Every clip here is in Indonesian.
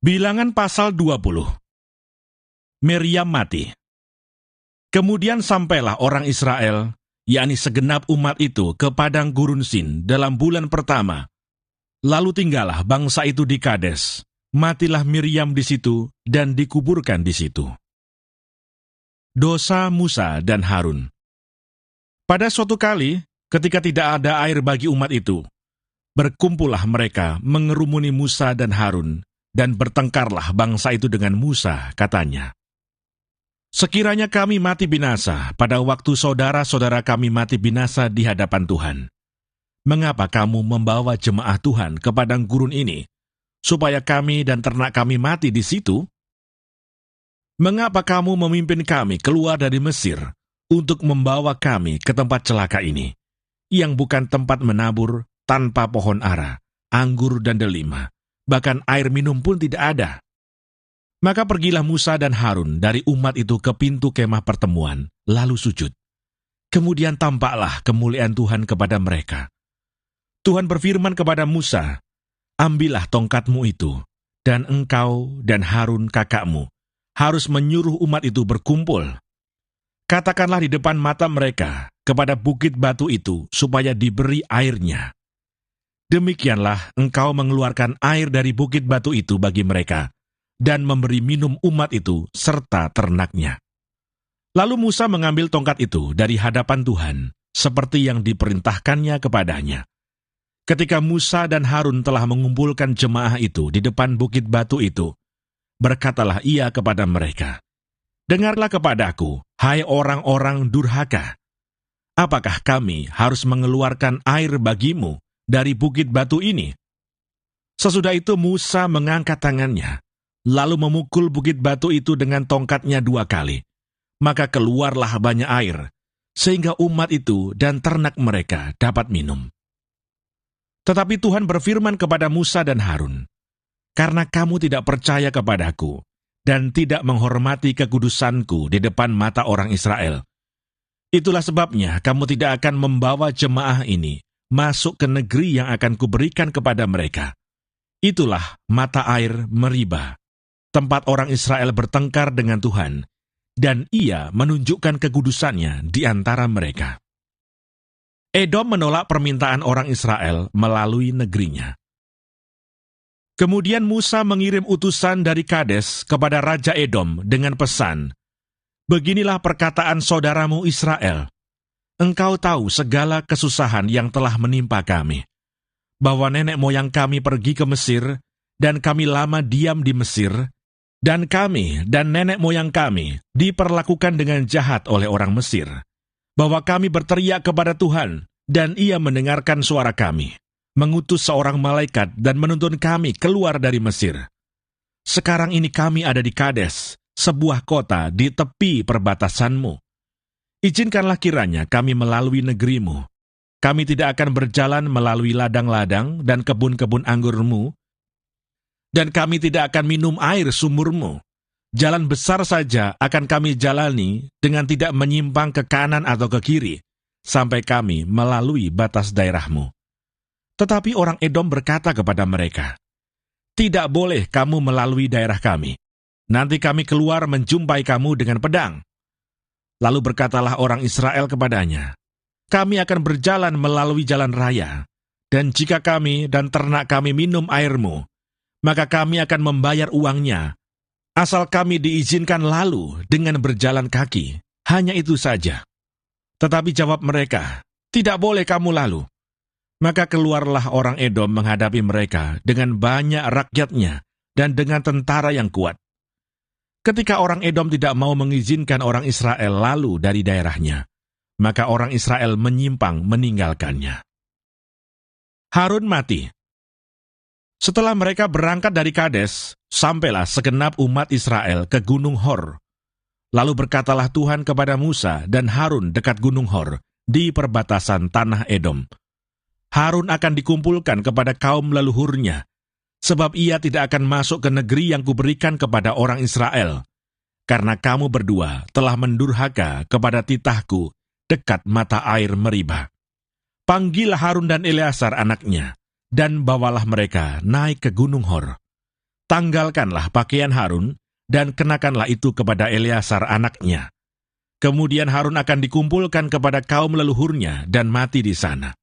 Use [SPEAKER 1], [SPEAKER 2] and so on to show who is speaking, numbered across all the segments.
[SPEAKER 1] Bilangan pasal 20. Miriam mati. Kemudian sampailah orang Israel, yakni segenap umat itu, ke padang gurun Sin dalam bulan pertama. Lalu tinggallah bangsa itu di Kades. Matilah Miriam di situ dan dikuburkan di situ. Dosa Musa dan Harun. Pada suatu kali, ketika tidak ada air bagi umat itu, berkumpullah mereka mengerumuni Musa dan Harun, dan bertengkarlah bangsa itu dengan Musa, katanya, "Sekiranya kami mati binasa pada waktu saudara-saudara kami mati binasa di hadapan Tuhan, mengapa kamu membawa jemaah Tuhan ke padang gurun ini, supaya kami dan ternak kami mati di situ? Mengapa kamu memimpin kami keluar dari Mesir untuk membawa kami ke tempat celaka ini, yang bukan tempat menabur, tanpa pohon ara, anggur dan delima, bahkan air minum pun tidak ada?" Maka pergilah Musa dan Harun dari umat itu ke pintu kemah pertemuan, lalu sujud. Kemudian tampaklah kemuliaan Tuhan kepada mereka. Tuhan berfirman kepada Musa, "Ambillah tongkatmu itu, dan engkau dan Harun kakakmu harus menyuruh umat itu berkumpul. Katakanlah di depan mata mereka kepada bukit batu itu supaya diberi airnya. Demikianlah engkau mengeluarkan air dari bukit batu itu bagi mereka, dan memberi minum umat itu serta ternaknya." Lalu Musa mengambil tongkat itu dari hadapan Tuhan, seperti yang diperintahkannya kepadanya. Ketika Musa dan Harun telah mengumpulkan jemaah itu di depan bukit batu itu, berkatalah ia kepada mereka, "Dengarlah kepadaku, hai orang-orang durhaka. Apakah kami harus mengeluarkan air bagimu dari bukit batu ini?" Sesudah itu Musa mengangkat tangannya, lalu memukul bukit batu itu dengan tongkatnya 2 kali. Maka keluarlah banyak air, sehingga umat itu dan ternak mereka dapat minum. Tetapi Tuhan berfirman kepada Musa dan Harun, "Karena kamu tidak percaya kepadaku, dan tidak menghormati kekudusanku di depan mata orang Israel, itulah sebabnya kamu tidak akan membawa jemaah ini masuk ke negeri yang akan kuberikan kepada mereka. Itulah mata air Meriba, tempat orang Israel bertengkar dengan Tuhan, dan ia menunjukkan kekudusannya di antara mereka." Edom menolak permintaan orang Israel melalui negerinya. Kemudian Musa mengirim utusan dari Kades kepada Raja Edom dengan pesan, "Beginilah perkataan saudaramu Israel. Engkau tahu segala kesusahan yang telah menimpa kami, bahwa nenek moyang kami pergi ke Mesir, dan kami lama diam di Mesir, dan kami dan nenek moyang kami diperlakukan dengan jahat oleh orang Mesir, bahwa kami berteriak kepada Tuhan, dan ia mendengarkan suara kami, mengutus seorang malaikat dan menuntun kami keluar dari Mesir. Sekarang ini kami ada di Kades, sebuah kota di tepi perbatasanmu. Izinkanlah kiranya kami melalui negerimu. Kami tidak akan berjalan melalui ladang-ladang dan kebun-kebun anggurmu, dan kami tidak akan minum air sumurmu. Jalan besar saja akan kami jalani dengan tidak menyimpang ke kanan atau ke kiri, sampai kami melalui batas daerahmu." Tetapi orang Edom berkata kepada mereka, "Tidak boleh kamu melalui daerah kami. Nanti kami keluar menjumpai kamu dengan pedang." Lalu berkatalah orang Israel kepadanya, "Kami akan berjalan melalui jalan raya, dan jika kami dan ternak kami minum airmu, maka kami akan membayar uangnya, asal kami diizinkan lalu dengan berjalan kaki, hanya itu saja." Tetapi jawab mereka, "Tidak boleh kamu lalu." Maka keluarlah orang Edom menghadapi mereka dengan banyak rakyatnya dan dengan tentara yang kuat. Ketika orang Edom tidak mau mengizinkan orang Israel lalu dari daerahnya, maka orang Israel menyimpang meninggalkannya. Harun mati. Setelah mereka berangkat dari Kades, sampailah segenap umat Israel ke Gunung Hor. Lalu berkatalah Tuhan kepada Musa dan Harun dekat Gunung Hor, di perbatasan tanah Edom, "Harun akan dikumpulkan kepada kaum leluhurnya, sebab ia tidak akan masuk ke negeri yang kuberikan kepada orang Israel, karena kamu berdua telah mendurhaka kepada titahku dekat mata air Meriba. Panggillah Harun dan Eleazar anaknya, dan bawalah mereka naik ke Gunung Hor. tanggalkanlah pakaian Harun, dan kenakanlah itu kepada Eleazar anaknya. Kemudian Harun akan dikumpulkan kepada kaum leluhurnya dan mati di sana.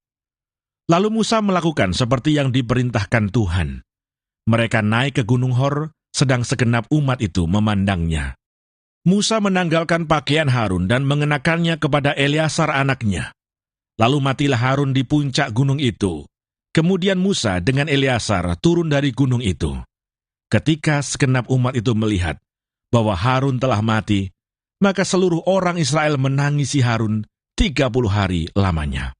[SPEAKER 1] Lalu Musa melakukan seperti yang diperintahkan Tuhan. Mereka naik ke Gunung Hor, sedang segenap umat itu memandangnya. Musa menanggalkan pakaian Harun dan mengenakannya kepada Eleazar anaknya. Lalu matilah Harun di puncak gunung itu. Kemudian Musa dengan Eleazar turun dari gunung itu. Ketika segenap umat itu melihat bahwa Harun telah mati, maka seluruh orang Israel menangisi Harun 30 hari lamanya.